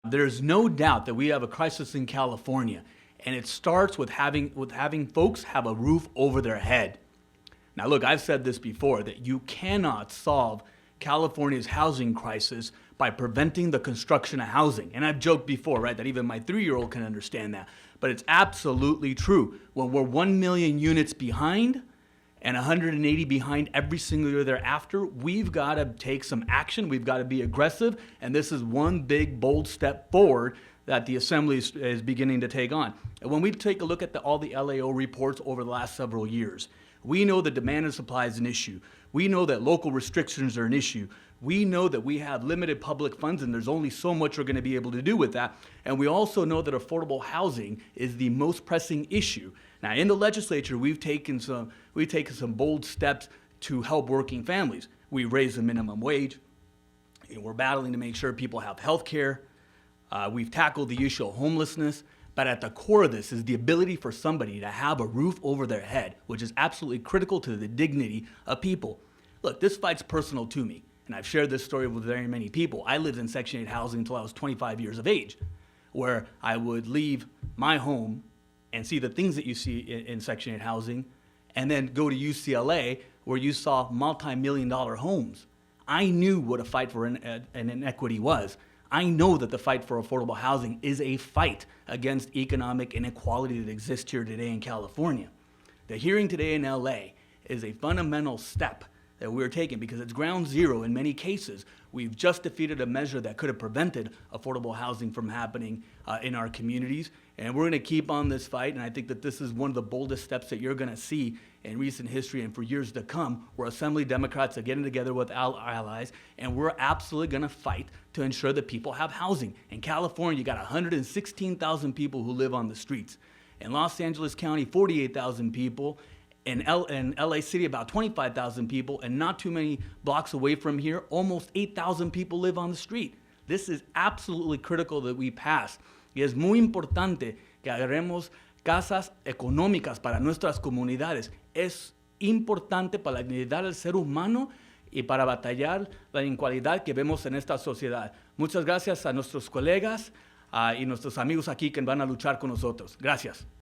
There's no doubt that we have a crisis in California, and it starts with having folks have a roof over their head. Now, look, I've said this before, that you cannot solve California's housing crisis by preventing the construction of housing. And I've joked before, right, that even my 3-year-old can understand that. But it's absolutely true. When we're 1 million units behind and 180 behind every single year thereafter, we've got to take some action. We've got to be aggressive. And this is one big, bold step forward that the Assembly is beginning to take on. And when we take a look at all the LAO reports over the last several years, we know that demand and supply is an issue. We know that local restrictions are an issue. We know that we have limited public funds and there's only so much we're going to be able to do with that. And we also know that affordable housing is the most pressing issue. Now, in the legislature, we've taken some bold steps to help working families. We raised the minimum wage. We're battling to make sure people have health care. We've tackled the issue of homelessness. But at the core of this is the ability for somebody to have a roof over their head, which is absolutely critical to the dignity of people. Look, this fight's personal to me, and I've shared this story with very many people. I lived in Section 8 housing until I was 25 years of age, where I would leave my home and see the things that you see in Section 8 housing, and then go to UCLA, where you saw multi-million-dollar homes. I knew what a fight for an inequity was. I know that the fight for affordable housing is a fight against economic inequality that exists here today in California. The hearing today in LA is a fundamental step that we're taking because it's ground zero in many cases. We've just defeated a measure that could have prevented affordable housing from happening in our communities. And we're going to keep on this fight. And I think that this is one of the boldest steps that you're going to see in recent history and for years to come, where Assembly Democrats are getting together with our allies, and we're absolutely going to fight to ensure that people have housing. In California, you got 116,000 people who live on the streets. In Los Angeles County, 48,000 people. In LA City, about 25,000 people, and not too many blocks away from here, almost 8,000 people live on the street. This is absolutely critical that we pass. Y es muy importante que agarremos casas económicas para nuestras comunidades. Es importante para la dignidad del ser humano y para batallar la inequalidad que vemos en esta sociedad. Muchas gracias a nuestros colegas y nuestros amigos aquí que van a luchar con nosotros. Gracias.